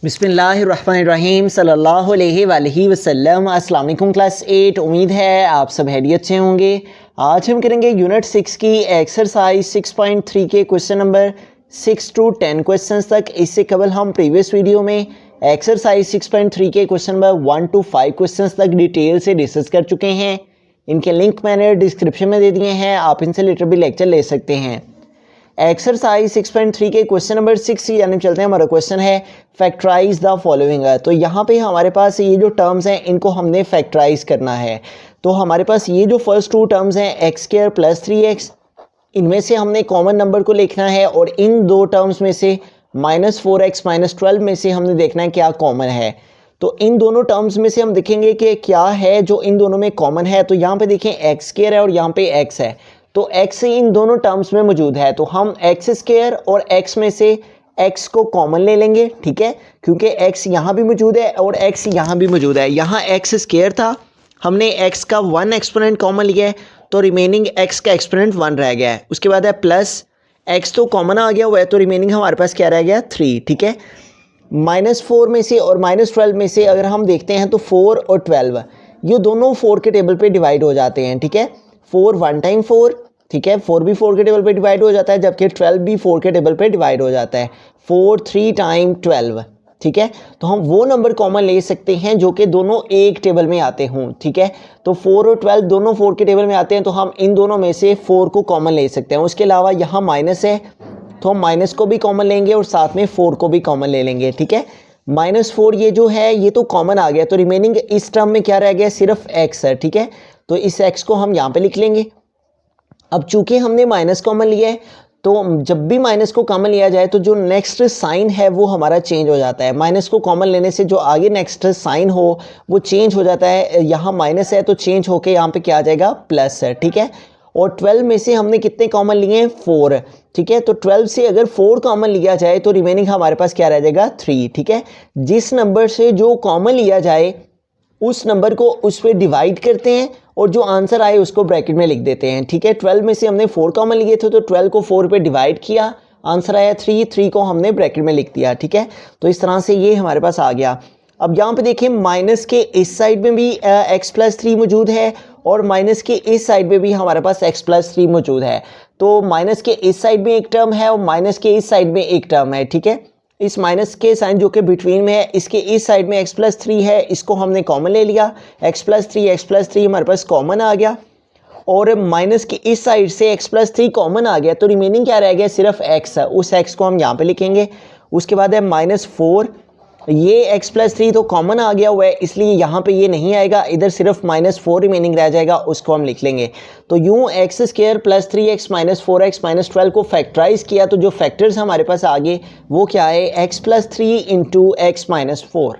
बिस्मिल्लाहिर्रहमानिर्रहीम सल्लल्लाहु अलैहि वसल्लम। अस्सलाम वालेकुम क्लास 8। उम्मीद है आप सब हैरियत से होंगे। आज हम करेंगे यूनिट 6 की एक्सरसाइज 6.3 के क्वेश्चन नंबर 6 to 10 क्वेश्चंस तक। इससे कबल हम प्रीवियस वीडियो में एक्सरसाइज 6.3 के क्वेश्चन नंबर 1 to 5 क्वेश्चंस तक डिटेल से डिस्कस कर चुके हैं। इनके लिंक मैंने डिस्क्रिप्शन में दे दिए हैं, आप इनसे लेटर भी लेक्चर ले सकते हैं। एक्सरसाइज 6.3 के क्वेश्चन नंबर 6 यानी चलते हैं। हमारा क्वेश्चन है फैक्टराइज द फॉलोइंग। तो यहाँ पे हमारे पास ये जो टर्म्स हैं इनको हमने फैक्टराइज करना है। तो हमारे पास ये जो फर्स्ट टू टर्म्स हैं एक्स स्क्वायर प्लस 3x, इनमें से हमने कॉमन नंबर को लिखना है और इन दो टर्म्स में से -4x -12 में से हमने देखना है क्या कॉमन है। तो इन दोनों टर्म्स में से हम देखेंगे कि क्या है जो इन दोनों में कॉमन है। तो यहाँ पे देखें एक्स स्क्वायर है और यहाँ पे x है, तो x इन दोनों टर्म्स में मौजूद है, तो हम एक्स स्क्वायर और x में से x को कॉमन ले लेंगे, ठीक है, क्योंकि x यहाँ भी मौजूद है और x यहाँ भी मौजूद है। यहाँ x स्क्वायर था, हमने x का 1 एक्सपोनेंट कॉमन लिया है, तो रिमेनिंग x का एक्सपोनेंट 1 रह गया है। उसके बाद है प्लस x तो कॉमन आ गया हुआ है, तो रिमेनिंग हमारे पास क्या रह गया 3, ठीक है। -4 में से और -12 में से अगर हम देखते हैं तो 4 और 12 ये दोनों 4 के टेबल पे डिवाइड हो जाते हैं, ठीक है। 4 1 टाइम 4, ठीक है, 4 भी 4 के टेबल पे डिवाइड हो जाता है, जबकि 12 भी 4 के टेबल पे डिवाइड हो जाता है। 4 3 टाइम 12, ठीक है। तो हम वो नंबर कॉमन ले सकते हैं जो कि दोनों एक टेबल में आते हों, ठीक है। तो 4 और 12 दोनों 4 के टेबल में आते हैं, तो हम इन दोनों में से 4 को कॉमन ले सकते हैं। उसके अलावा यहाँ माइनस है, तो हम माइनस को भी कॉमन लेंगे और साथ में 4 को भी कॉमन ले लेंगे, ठीक है। -4 ये जो है ये तो कॉमन आ गया, तो रिमेनिंग इस टर्म में क्या रह गया, सिर्फ x है, ठीक है। तो इस x को हम यहाँ पे लिख लेंगे। अब चूंकि हमने माइनस कॉमन लिया है, तो जब भी माइनस को कॉमन लिया जाए तो जो नेक्स्ट साइन है वो हमारा चेंज हो जाता है। माइनस को कॉमन लेने से जो आगे नेक्स्ट साइन हो वो चेंज हो जाता है। यहाँ माइनस है तो चेंज होके यहाँ पे क्या आ जाएगा, प्लस है, ठीक है। और 12 में से हमने कितने कॉमन लिए हैं, 4, ठीक है। तो 12 से अगर 4 कॉमन लिया जाए तो रिमेनिंग हमारे पास क्या रह जाएगा 3, ठीक है। जिस नंबर से जो कॉमन लिया जाए उस नंबर को उस पर डिवाइड करते हैं और जो आंसर आए उसको ब्रैकेट में लिख देते हैं, ठीक है। 12 में से हमने 4 कॉमन लिए थे, तो 12 को 4 पे डिवाइड किया, आंसर आया 3, 3 को हमने ब्रैकेट में लिख दिया, ठीक है। तो इस तरह से ये हमारे पास आ गया। अब यहाँ पे देखें माइनस के इस साइड में भी x + 3 मौजूद है और माइनस के इस साइड में भी हमारे पास x + 3 मौजूद है। तो माइनस के इस साइड में एक टर्म है और माइनस के इस साइड में एक टर्म है, ठीक है। इस माइनस के साइन जो कि बिटवीन में है, इसके इस साइड में x + 3 है, इसको हमने कॉमन ले लिया, x + 3 हमारे पास कॉमन आ गया। और माइनस के इस साइड से x + 3 कॉमन आ गया, तो रिमेनिंग क्या रह गया, सिर्फ x है, उस x को हम यहाँ पे लिखेंगे। उसके बाद है -4, ये x + 3 तो कॉमन आ गया हुआ है, इसलिए यहाँ पे ये नहीं आएगा, इधर सिर्फ -4 रिमेनिंग रह जाएगा, उसको हम लिख लेंगे। तो यूँ x square plus 3x -4x -12 को फैक्टराइज किया, तो जो फैक्टर्स हमारे पास आगे वो क्या है, x + 3 × x - 4।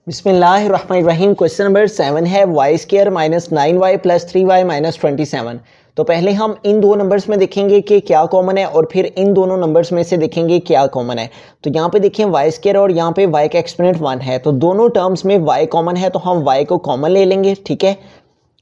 बिस्मिल्लाहिर्रहमानिर्रहीम। क्वेश्चन नंबर 7 है y² - 9y + 3y - 27। तो पहले हम इन दो नंबर्स में देखेंगे कि क्या कॉमन है और फिर इन दोनों नंबर्स में से देखेंगे क्या कॉमन है। तो यहाँ पे देखें y² और यहाँ पे y का एक्सपोनेंट 1 है, तो दोनों टर्म्स में y कॉमन है, तो हम y को कॉमन ले लेंगे, ठीक है।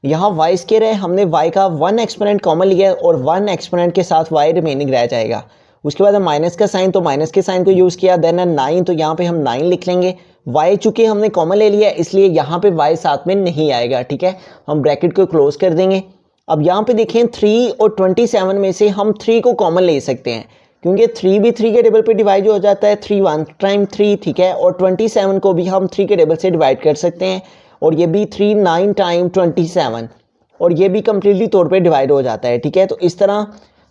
यहाँ y² है, हमने y का 1 एक्सपोनेंट कॉमन लिया है और 1 एक्सपोनेंट के साथ y रिमेनिंग रह जाएगा। उसके बाद माइनस का साइन, तो माइनस के साइन को यूज़ किया, देन 9, तो यहाँ पे हम 9 लिख लेंगे। y चूँकि हमने कॉमन ले लिया इसलिए यहाँ पे y साथ में नहीं आएगा, ठीक है, हम ब्रैकेट को क्लोज कर देंगे। अब यहाँ पे देखें 3 और 27 में से हम 3 को कॉमन ले सकते हैं, क्योंकि 3 भी 3 के टेबल पे डिवाइड हो जाता है, 3 1 टाइम 3, ठीक है। और 27 को भी हम 3 के टेबल से डिवाइड कर सकते हैं, और ये भी 3 9 टाइम 27, और ये भी कम्प्लीटली तौर पे डिवाइड हो जाता है, ठीक है। तो इस तरह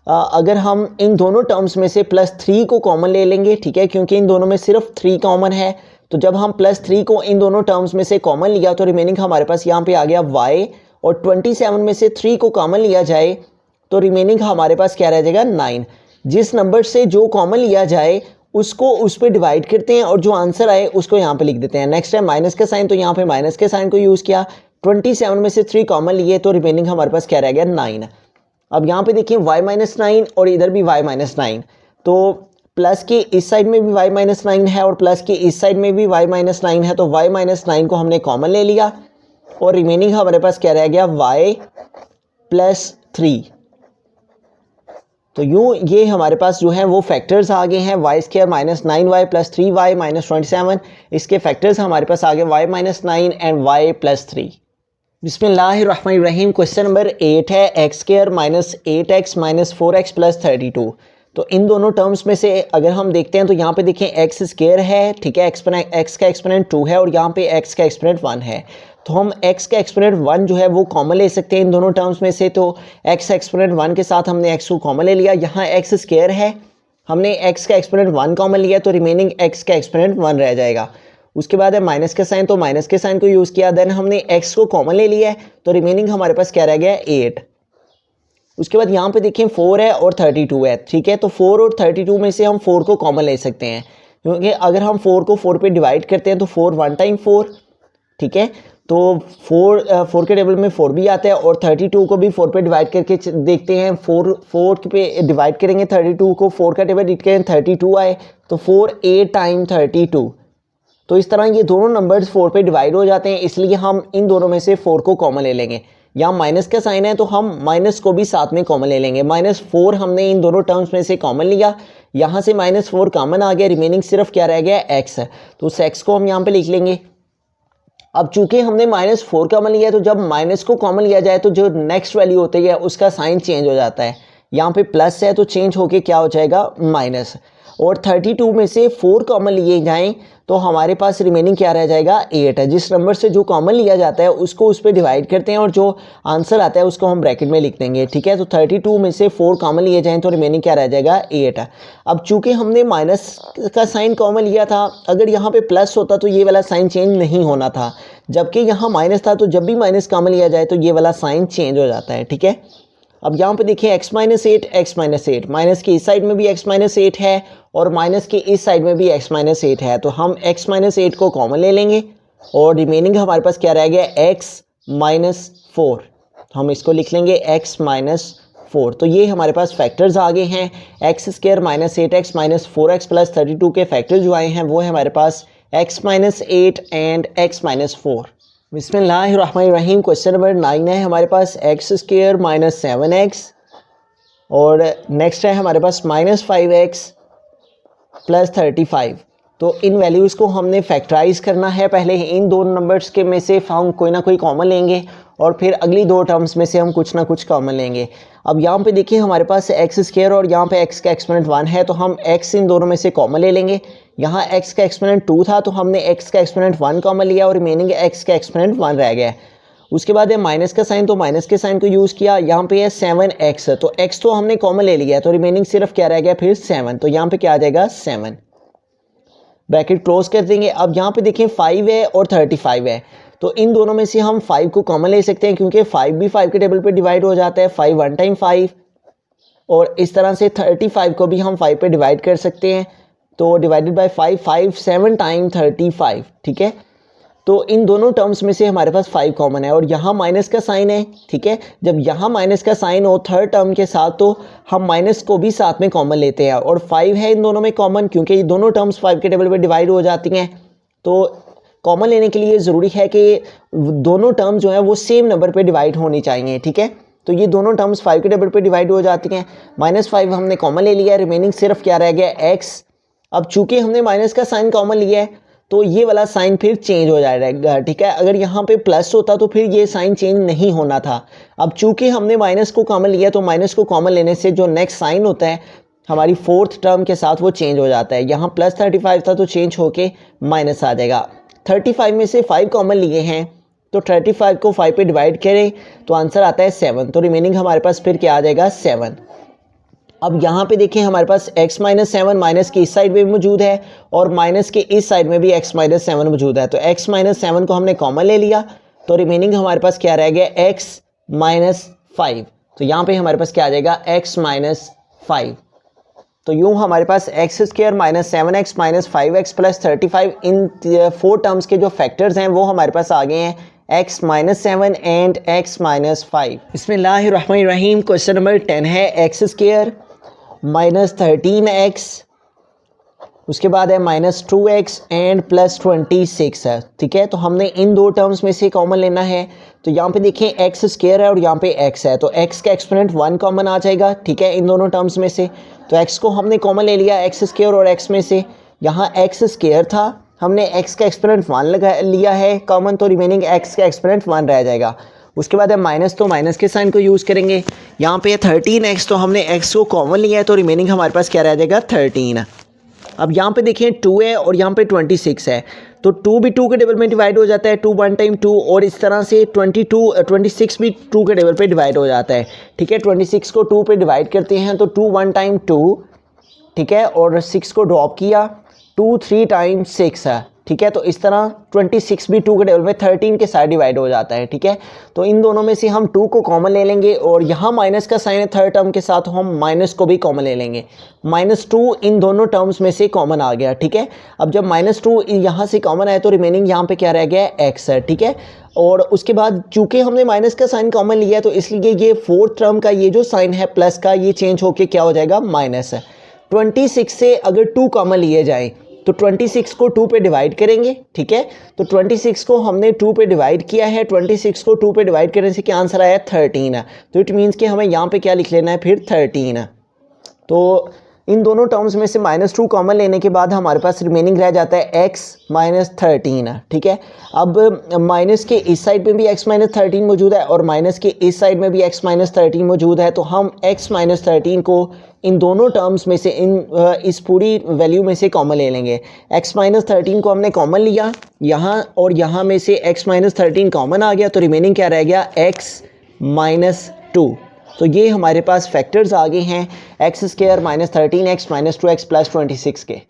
अगर हम इन दोनों टर्म्स में से +3 को कॉमन ले लेंगे, ठीक है, क्योंकि इन दोनों में सिर्फ 3 कॉमन है, तो जब हम +3 को इन दोनों टर्म्स में से कॉमन लिया तो रिमेनिंग हमारे पास यहाँ पे आ गया y, और 27 में से 3 को कॉमन लिया जाए तो रिमेनिंग हमारे पास क्या रह जाएगा 9। जिस नंबर से जो कॉमन लिया जाए उसको उस पर डिवाइड करते हैं और जो आंसर आए उसको यहाँ पे लिख देते हैं। नेक्स्ट है माइनस का साइन, तो यहाँ पे माइनस के साइन को यूज़ किया, 27 में से 3 कॉमन लिए तो रिमेनिंग हमारे पास क्या रह गया 9। अब यहाँ पे देखिए y - 9 और इधर भी y - 9, तो प्लस के इस साइड में भी y - 9 है और प्लस के इस साइड में भी y - 9 है, तो y - 9 को हमने कॉमन ले लिया और रिमेनिंग हमारे पास क्या रह गया y + 3, तो यूँ ये हमारे पास जो है वो फैक्टर्स आ गए हैं, y square minus 9y plus 3y minus 27, इसके फैक्टर्स हमारे पास आ गए y minus 9 and y plus 3। बिस्मिल्लाहिर्रहमानिर्रहीम। क्वेश्चन नंबर 8 है x square minus 8x minus 4x plus 32। तो इन दोनों टर्म्स में से अगर हम देखते हैं तो यहाँ पे देखें एक्स स्क्वायर है, ठीक है, एक्स का एक्सपोनेंट 2 है और यहाँ पे एक्स का एक्सपोनेंट 1 है। तो हम x का एक्सपोनेंट 1 जो है वो कॉमन ले सकते हैं इन दोनों टर्म्स में से। तो x एक्सपोनेंट 1 के साथ हमने x को कॉमन ले लिया, यहाँ एक्स स्क्वायर है, हमने x का एक्सपोनेंट 1 कॉमन लिया तो रिमेनिंग x का एक्सपोनेंट 1 रह जाएगा। उसके बाद है माइनस का साइन, तो माइनस के साइन को यूज़ किया, देन हमने x को कॉमन ले लिया है तो रिमेनिंग हमारे पास क्या रह गया 8। उसके बाद यहाँ पे देखें 4 है और 32 है, ठीक है। तो 4 और 32 में से हम 4 को कॉमन ले सकते हैं, क्योंकि अगर हम 4 को 4 पे डिवाइड करते हैं तो 4 1 टाइम 4, ठीक है। तो 4 के टेबल में 4 भी आता है और 32 को भी 4 पे डिवाइड करके देखते हैं। 4 पे डिवाइड करेंगे 32 को, 4 का टेबल रीड करें 32 आए तो 4 8 टाइम 32। तो इस तरह ये दोनों नंबर्स 4 पे डिवाइड हो जाते हैं, इसलिए हम इन दोनों में से 4 को कॉमन ले लेंगे। यहाँ माइनस का साइन है तो हम माइनस को भी साथ में कॉमन ले लेंगे। -4 हमने इन दोनों टर्म्स में से कॉमन लिया, यहाँ से -4 कॉमन आ गया, रिमेनिंग सिर्फ क्या रह गया x है, तो उस x को हम यहाँ पे लिख लेंगे। अब चूंकि हमने -4 कॉमन लिया है तो जब माइनस को कॉमन लिया जाए तो जो नेक्स्ट वैल्यू होती है उसका साइन चेंज हो जाता है। यहाँ पे प्लस है तो चेंज होके क्या हो जाएगा माइनस, और 32 में से 4 कॉमन लिए जाएं तो हमारे पास रिमेनिंग क्या रह जाएगा 8 है। जिस नंबर से जो कॉमन लिया जाता है उसको उस पर डिवाइड करते हैं और जो आंसर आता है उसको हम ब्रैकेट में लिख देंगे, ठीक है। तो 32 में से 4 कॉमन लिए जाएं तो रिमेनिंग क्या रह जाएगा 8 है। अब चूंकि हमने माइनस का साइन कॉमन लिया था, अगर यहाँ पे प्लस होता तो ये वाला साइन चेंज नहीं होना था, जबकि यहाँ माइनस था तो जब भी माइनस कॉमन लिया जाए तो ये वाला साइन चेंज हो जाता है, ठीक है। अब यहाँ पे देखिए x माइनस 8, माइनस की इस साइड में भी x माइनस 8 है और माइनस की इस साइड में भी x माइनस 8 है, तो हम x माइनस 8 को कॉमन ले लेंगे और रिमेनिंग हमारे पास क्या रह गया x माइनस 4। हम इसको लिख लेंगे x माइनस 4। तो ये हमारे पास फैक्टर्स आ गए हैं, x square minus 8x minus 4x plus 32 के फैक्टर्स जो आए हैं वो है हमारे पास x minus 8 and x minus 4। बिस्मिल्लाहिर्रहमानिर्रहीम। क्वेश्चन नंबर 9 है हमारे पास एक्स स्क्वायर माइनस 7x और नेक्स्ट है हमारे पास -5x प्लस 35। तो इन वैल्यूज़ को हमने फैक्टराइज करना है। पहले इन दोनों नंबर्स के में से हम कोई ना कोई कॉमन लेंगे और फिर अगली दो टर्म्स में से हम कुछ ना कुछ कॉमन लेंगे। अब यहाँ पे देखिए हमारे पास एक्स स्क्वायर और यहाँ पे x का एक्सपोनेंट 1 है, तो हम x इन दोनों में से कॉमन ले लेंगे। यहाँ x का एक्सपोनेंट 2 था तो हमने x का एक्सपोनेंट 1 कॉमन लिया और रिमेनिंग x का एक्सपोनेंट 1 रह गया। उसके बाद है माइनस का साइन, तो माइनस के साइन को यूज़ किया। यहाँ पे है 7x, तो x तो हमने कॉमन ले लिया तो रिमेनिंग सिर्फ क्या रह गया फिर 7, तो यहाँ पे क्या आ जाएगा 7, ब्रैकेट क्लोज कर देंगे। अब यहाँ पे देखें 5 है और 35 है, तो इन दोनों में से हम 5 को कॉमन ले सकते हैं क्योंकि 5 भी 5 के टेबल पे डिवाइड हो जाता है, 5 1 टाइम 5, और इस तरह से 35 को भी हम 5 पे डिवाइड कर सकते हैं, तो डिवाइडेड बाय 5, 5 7 टाइम 35, ठीक है। तो इन दोनों टर्म्स में से हमारे पास 5 कॉमन है और यहाँ माइनस का साइन है, ठीक है। जब यहाँ माइनस का साइन हो थर्ड टर्म के साथ तो हम माइनस को भी साथ में कॉमन लेते हैं, और 5 है इन दोनों में कॉमन क्योंकि ये दोनों टर्म्स 5 के टेबल पे डिवाइड हो जाती हैं। तो कॉमन लेने के लिए ज़रूरी है कि दोनों टर्म जो है वो सेम नंबर पे डिवाइड होनी चाहिए, ठीक है। तो ये दोनों टर्म्स 5 के टेबल पे डिवाइड हो जाती हैं। -5 हमने कॉमन ले लिया, रिमेनिंग सिर्फ क्या रह गया x। अब चूंकि हमने माइनस का साइन कॉमन लिया है तो ये वाला साइन फिर चेंज हो जाएगा, ठीक है। अगर यहाँ पे प्लस होता तो फिर ये साइन चेंज नहीं होना था। अब चूंकि हमने माइनस को कॉमन लिया तो माइनस को कॉमन लेने से जो नेक्स्ट साइन होता है हमारी फोर्थ टर्म के साथ वो चेंज हो जाता है। यहाँ प्लस 35 था तो चेंज होके माइनस आ जाएगा। 35 में से 5 कॉमन लिए हैं तो 35 को 5 पे डिवाइड करें तो आंसर आता है 7, तो रिमेनिंग हमारे पास फिर क्या आ जाएगा 7। अब यहाँ पे देखें हमारे पास x माइनस 7 माइनस की इस साइड में भी मौजूद है और माइनस के इस साइड में भी x माइनस 7 मौजूद है, तो x माइनस 7 को हमने कॉमन ले लिया तो रिमेनिंग हमारे पास क्या रह गया x माइनस 5। तो यहाँ पे हमारे पास क्या आ जाएगा x माइनस 5। तो यूँ हमारे पास X square minus 7x minus 5x plus 35, इन 4 टर्म्स के जो फैक्टर्स हैं वो हमारे पास आ गए हैं x minus 7 and x minus 5। बिस्मिल्लाहिर्रहमानिर्रहीम। क्वेश्चन नंबर 10 है एक्स स्क्वायर माइनस 13x उसके बाद है -2x एंड +26 है, ठीक है। तो हमने इन दो टर्म्स में से कॉमन लेना है। तो यहाँ पे देखिए एक्स स्क्वायर है और यहाँ पे x है, तो x का एक्सपोनेंट 1 कॉमन आ जाएगा, ठीक है, इन दोनों टर्म्स में से। तो x को हमने कॉमन ले लिया एक्स स्क्वायर और x में से। यहाँ x स्क्वायर था, हमने x का एक्सपोनेंट 1 लगा लिया है कॉमन, तो रिमेनिंग x का एक्सपोनेंट 1 रह जाएगा। उसके बाद है माइनस, तो माइनस के साइन को यूज़ करेंगे। यहाँ पे 13x, तो हमने x को कॉमन लिया है, तो रिमेनिंग हमारे पास क्या रह जाएगा 13। अब यहाँ पे देखिए 2 है और यहाँ पे 26 है, तो 2 भी 2 के टेबल में डिवाइड हो जाता है, 2 1 टाइम 2, और इस तरह से 26 भी 2 के टेबल पे डिवाइड हो जाता है, ठीक है। 26 को 2 पे डिवाइड करते हैं तो 2 1 टाइम 2, ठीक है, और 6 को ड्रॉप किया, 2 3 टाइम 6 है, ठीक है। तो इस तरह 26 भी 2 के टेबल में 13 के साथ डिवाइड हो जाता है, ठीक है। तो इन दोनों में से हम 2 को कॉमन ले लेंगे और यहाँ माइनस का साइन है थर्ड टर्म के साथ, हम माइनस को भी कॉमन ले लेंगे। -2 इन दोनों टर्म्स में से कॉमन आ गया, ठीक है। अब जब -2 यहाँ से कॉमन आया तो रिमेनिंग यहाँ पे क्या रह गया है x है, ठीक है। और उसके बाद चूंकि हमने माइनस का साइन कॉमन लिया है तो इसलिए ये फोर्थ टर्म का ये जो साइन है प्लस का, ये चेंज होके क्या हो जाएगा माइनस है। 26 से अगर 2 कॉमन लिए जाए तो 26 को 2 पे डिवाइड करेंगे, ठीक है। तो 26 को हमने 2 पे डिवाइड किया है, 26 को 2 पे डिवाइड करने से क्या आंसर आया 13 है। तो इट मीन्स कि हमें यहाँ पे क्या लिख लेना है फिर 13 है। तो इन दोनों टर्म्स में से -2 कॉमन लेने के बाद हमारे पास रिमेनिंग रह जाता है x - 13, ठीक है। अब माइनस के इस साइड में भी x - 13 मौजूद है और माइनस के इस साइड में भी x - 13 मौजूद है, तो हम x - 13 को इन दोनों टर्म्स में से इस पूरी वैल्यू में से कॉमन ले लेंगे। x - 13 को हमने कॉमन लिया यहाँ और यहाँ में से x - 13 कॉमन आ गया, तो रिमेनिंग क्या रह गया x - 2। तो ये हमारे पास फैक्टर्स आ गए हैं x² - 13x - 2x + 26 के।